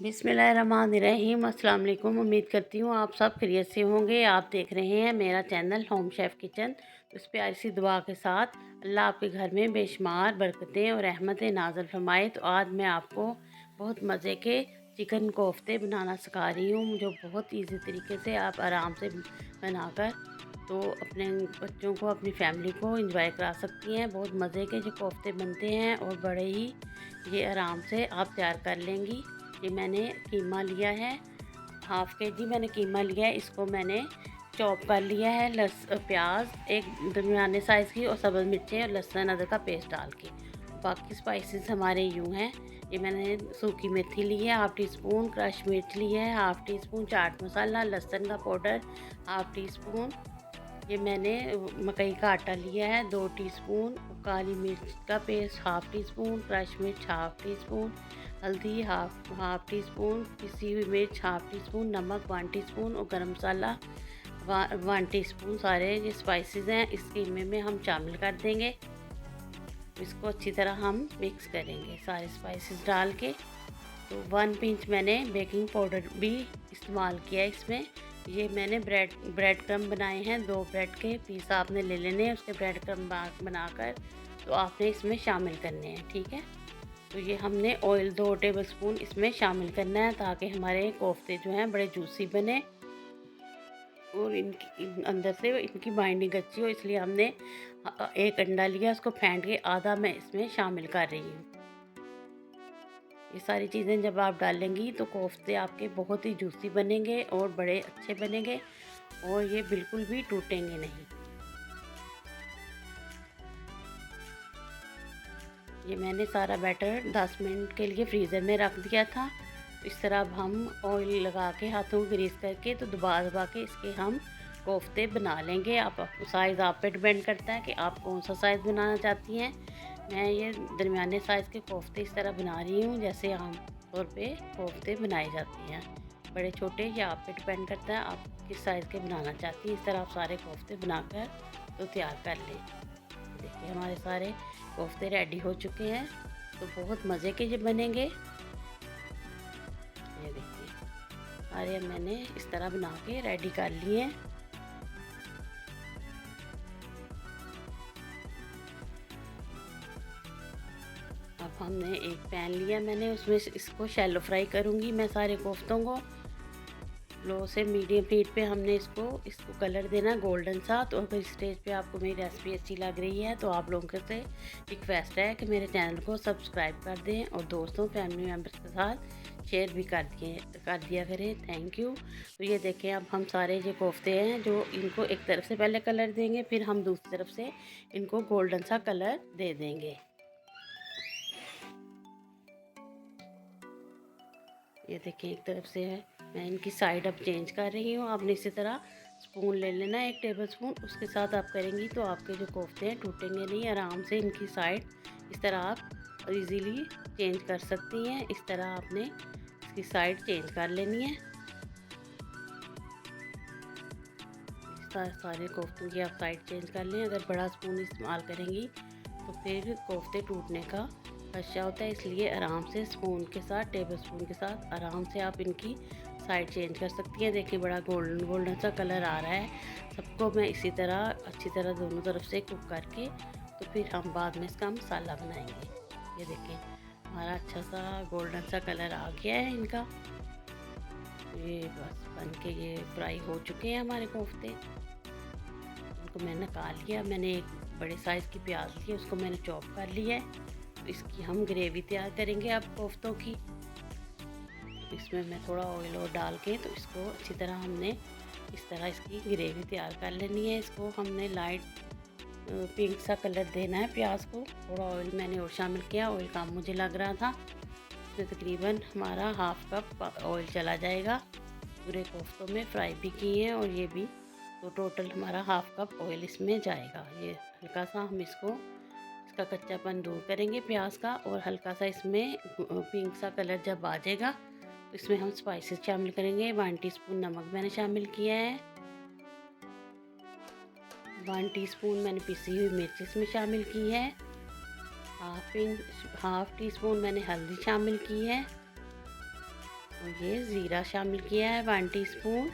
बिस्मिल्लाहिर्रहमानिर्रहीम। अस्सलाम वालेकुम। उम्मीद करती हूँ आप सब खैरियत से होंगे। आप देख रहे हैं मेरा चैनल होम शेफ़ किचन। उस प्यारी सी दुआ के साथ अल्लाह आपके घर में बेशुमार बरकतें और रहमतें नाज़िल फरमाए। तो आज मैं आपको बहुत मज़े के चिकन कोफ्ते बनाना सिखा रही हूँ, जो बहुत ईजी तरीके से आप आराम से बनाकर तो अपने बच्चों को, अपनी फैमिली को इंजॉय करा सकती हैं। बहुत मज़े के जो कोफ्ते बनते हैं और बड़े ही ये आराम से आप तैयार कर लेंगी। ये मैंने कीमा लिया है, हाफ़ के जी मैंने कीमा लिया है। इसको मैंने चॉप कर लिया है। प्याज एक दरमियाने साइज़ की और सब्ज़ मिर्चें और लहसुन अदरक का पेस्ट डाल के। बाकी स्पाइसेस हमारे यूँ हैं। ये मैंने सूखी मेथी ली है, हाफ़ टी स्पून क्रश मिर्च ली है, half tea spoon chaat masala, लहसुन का पाउडर हाफ़ टी स्पून। ये मैंने मकई का आटा लिया है 2 टीस्पून, काली मिर्च का paste half tea spoon, crush मिर्च हाफ़ टी स्पून, हल्दी हाफ़ टी स्पून, पिसी हुई मिर्च हाफ़ टी स्पून, नमक 1 टीस्पून और गरम मसाला 1 टीस्पून। सारे ये स्पाइसेस हैं इस कीमे में हम शामिल कर देंगे। इसको अच्छी तरह हम मिक्स करेंगे सारे स्पाइसेस डाल के। तो 1 पिंच मैंने बेकिंग पाउडर भी इस्तेमाल किया है इसमें। ये मैंने ब्रेड क्रम्ब बनाए हैं, 2 ब्रेड के पीस आपने ले लेने हैं, उसके ब्रेड क्रम्ब बनाकर तो आपने इसमें शामिल करने हैं, ठीक है। तो ये हमने ऑयल 2 टेबलस्पून इसमें शामिल करना है, ताकि हमारे कोफ्ते जो हैं बड़े जूसी बने और अंदर से इनकी बाइंडिंग अच्छी हो। इसलिए हमने एक अंडा लिया, उसको फेंट के आधा मैं इसमें शामिल कर रही हूँ। ये सारी चीज़ें जब आप डालेंगी तो कोफ्ते आपके बहुत ही जूसी बनेंगे और बड़े अच्छे बनेंगे और ये बिल्कुल भी टूटेंगे नहीं। ये मैंने सारा बैटर 10 मिनट के लिए फ्रीज़र में रख दिया था। इस तरह अब हम ऑयल लगा के हाथों को ग्रीस करके तो दबा दबा के इसके हम कोफ्ते बना लेंगे। आप साइज़ आप पे डिपेंड करता है कि आप कौन सा साइज़ बनाना चाहती हैं। मैं ये दरमियाने साइज़ के कोफ्ते इस तरह बना रही हूँ, जैसे आम तौर पे कोफ्ते बनाए जाते हैं। बड़े छोटे या आप पे डिपेंड करता है आप किस साइज़ के बनाना चाहती हैं। इस तरह आप सारे कोफ्ते बनाकर तो तैयार कर लें। देखिए हमारे सारे कोफ्ते रेडी हो चुके हैं, तो बहुत मज़े के ये बनेंगे। ये देखिए सारे मैंने इस तरह बना के रेडी कर लिए हैं। अब हमने एक पैन लिया मैंने, उसमें इसको शैलो फ्राई करूँगी मैं सारे कोफ्तों को। लो से मीडियम हीट पे हमने इसको कलर देना गोल्डन सा। तो अगर इस स्टेज पे आपको मेरी रेसिपी अच्छी लग रही है तो आप लोगों से रिक्वेस्ट है कि मेरे चैनल को सब्सक्राइब कर दें और दोस्तों फैमिली मेम्बर्स के साथ शेयर भी कर दिया करें। Thank you. तो ये देखें अब हम सारे जो कोफ्ते हैं, जो इनको एक तरफ से पहले कलर देंगे, फिर हम दूसरी तरफ से इनको गोल्डन सा कलर दे देंगे। ये देखिए एक तरफ से है, मैं इनकी साइड अब चेंज कर रही हूँ। आपने इसी तरह स्पून ले लेना है 1 टेबलस्पून, उसके साथ आप करेंगी तो आपके जो कोफ्ते हैं टूटेंगे नहीं। आराम से इनकी साइड इस तरह आप इजीली चेंज कर सकती हैं। इस तरह आपने इसकी साइड चेंज कर लेनी है। सारे कोफ्तों की आप साइड चेंज कर लें। अगर बड़ा स्पून इस्तेमाल करेंगी तो फिर कोफ्ते टूटने का खदशा होता है, इसलिए आराम से स्पून के साथ, टेबल स्पून के साथ आराम से आप इनकी साइड चेंज कर सकती हैं। देखिए बड़ा गोल्डन गोल्डन सा कलर आ रहा है। सबको मैं इसी तरह अच्छी तरह दोनों तरफ से कुक करके तो फिर हम बाद में इसका मसाला बनाएंगे। ये देखिए हमारा अच्छा सा गोल्डन सा कलर आ गया है इनका। ये बस बन के ये फ्राई हो चुके हैं हमारे कोफ्ते। इनको मैंने निकाल लिया। मैंने एक बड़े साइज़ की प्याज ली है, उसको मैंने चॉप कर लिया है। तो इसकी हम ग्रेवी तैयार करेंगे अब कोफ्तों की। इसमें मैं थोड़ा ऑयल और डाल के तो इसको अच्छी तरह हमने इस तरह इसकी ग्रेवी तैयार कर लेनी है। इसको हमने लाइट पिंक सा कलर देना है प्याज को। थोड़ा ऑयल मैंने और शामिल किया, ऑयल कम मुझे लग रहा था। तो तकरीबन हमारा हाफ़ कप ऑयल चला जाएगा। पूरे कोफ्तों में फ्राई भी किए हैं और ये भी, तो टोटल हमारा हाफ़ कप ऑयल इसमें जाएगा। ये हल्का सा हम इसका कच्चापन दूर करेंगे प्याज का, और हल्का सा इसमें पिंक सा कलर जब आ जाएगा तो इसमें हम स्पाइसेस शामिल करेंगे। 1 टीस्पून नमक मैंने शामिल किया है, 1 टीस्पून मैंने पिसी हुई मिर्च इसमें शामिल की है, हाफ़ टी स्पून मैंने हल्दी शामिल की है, और ये ज़ीरा शामिल किया है 1 टीस्पून।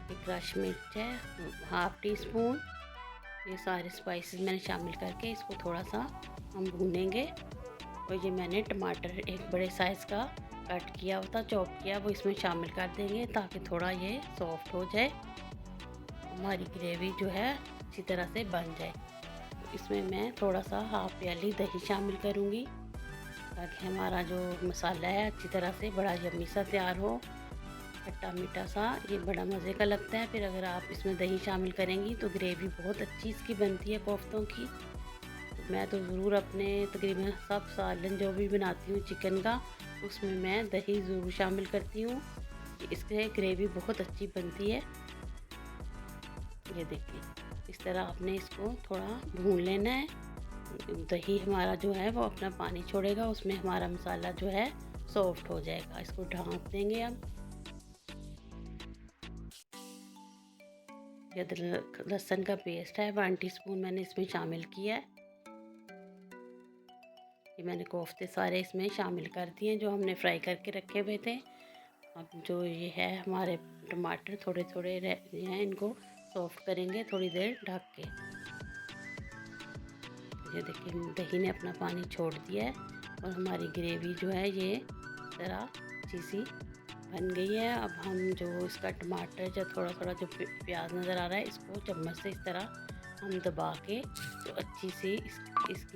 ये क्रश मिर्च है 1/2 टीस्पून। ये सारे स्पाइसेस मैंने शामिल करके इसको थोड़ा सा हम भूनेंगे। और ये मैंने टमाटर एक बड़े साइज़ का कट किया हुआ था, चॉप किया, वो इसमें शामिल कर देंगे ताकि थोड़ा ये सॉफ्ट हो जाए, हमारी ग्रेवी जो है अच्छी तरह से बन जाए। तो इसमें मैं थोड़ा सा 1/2 प्याली दही शामिल करूँगी ताकि हमारा जो मसाला है अच्छी तरह से बड़ा यम्मी सा तैयार हो, खट्टा मीठा सा, ये बड़ा मज़े का लगता है। फिर अगर आप इसमें दही शामिल करेंगी तो ग्रेवी बहुत अच्छी इसकी बनती है कोफ्तों की। तो मैं तो ज़रूर अपने तकरीबन सब सालन जो भी बनाती हूँ चिकन का, उसमें मैं दही ज़रूर शामिल करती हूँ, इससे ग्रेवी बहुत अच्छी बनती है। ये देखिए इस तरह आपने इसको थोड़ा भून लेना है। दही हमारा जो है वो अपना पानी छोड़ेगा, उसमें हमारा मसाला जो है सॉफ्ट हो जाएगा। इसको ढाँप देंगे अब। ये लहसुन का पेस्ट है 1 टीस्पून मैंने इसमें शामिल किया है। ये मैंने कोफ्ते सारे इसमें शामिल कर दिए जो हमने फ्राई करके रखे हुए थे। अब जो ये है हमारे टमाटर थोड़े थोड़े हैं, इनको सॉफ्ट करेंगे थोड़ी देर ढक के। ये देखिए दही ने अपना पानी छोड़ दिया है और हमारी ग्रेवी जो है ये ज़रा अच्छी सी बन गई है। अब हम जो इसका टमाटर जो थोड़ा थोड़ा जो प्याज नज़र आ रहा है, इसको चम्मच से इस तरह हम दबा के तो अच्छी सी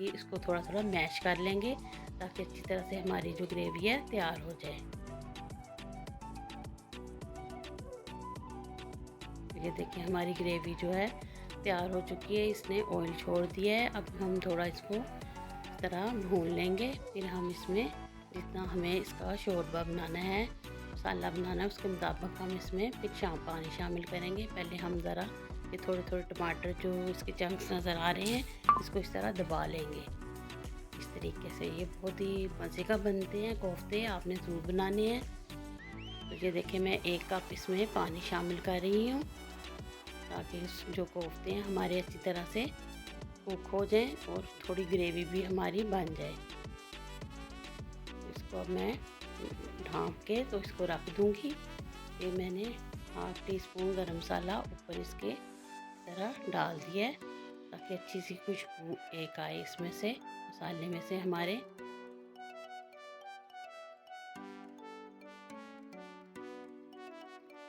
इसको थोड़ा थोड़ा मैश कर लेंगे ताकि अच्छी तरह से हमारी जो ग्रेवी है तैयार हो जाए। ये देखिए हमारी ग्रेवी जो है तैयार हो चुकी है, इसने ऑयल छोड़ दिया है। अब हम थोड़ा इसको इस तरह भून लेंगे। फिर हम इसमें जितना हमें इसका शोरबा बनाना है, मसाला बनाना है, उसके मुताबिक हम इसमें फिर पानी शामिल करेंगे। पहले हम ज़रा ये थोड़े थोड़े टमाटर जो इसके चंक्स नज़र आ रहे हैं, इसको इस तरह दबा लेंगे इस तरीके से। ये बहुत ही मज़े का बनते हैं कोफ्ते, आपने ज़रूर बनाने हैं। तो ये देखिए मैं 1 कप इसमें पानी शामिल कर रही हूँ ताकि जो कोफ्ते हैं हमारे अच्छी तरह से कुक हो जाएं और थोड़ी ग्रेवी भी हमारी बन जाए। इसको अब मैं ढाँप के तो इसको रख दूँगी। ये मैंने 1/2 टीस्पून गरम मसाला ऊपर इसके तरह डाल दिया है ताकि अच्छी सी खुशबू एक आए इसमें से, मसाले में से हमारे।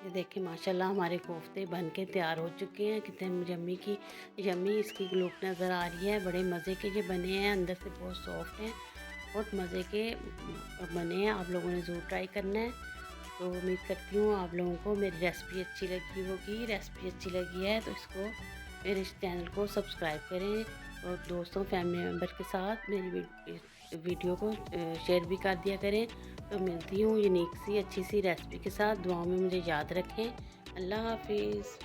ये देखिए माशाल्लाह हमारे कोफ्ते बन के तैयार हो चुके हैं। कितने यम्मी इसकी लुक नज़र आ रही है। बड़े मज़े के ये बने हैं, अंदर से बहुत सॉफ्ट हैं, बहुत मज़े के बने हैं। आप लोगों ने ज़रूर ट्राई करना है। तो उम्मीद करती हूँ आप लोगों को मेरी रेसिपी अच्छी लगी होगी। रेसिपी अच्छी लगी है तो इसको मेरे इस चैनल को सब्सक्राइब करें और दोस्तों फैमिली मेम्बर के साथ मेरी वीडियो को शेयर भी कर दिया करें। तो मिलती हूँ यूनिक सी अच्छी सी रेसिपी के साथ। दुआओं में मुझे याद रखें। अल्लाह हाफिज़।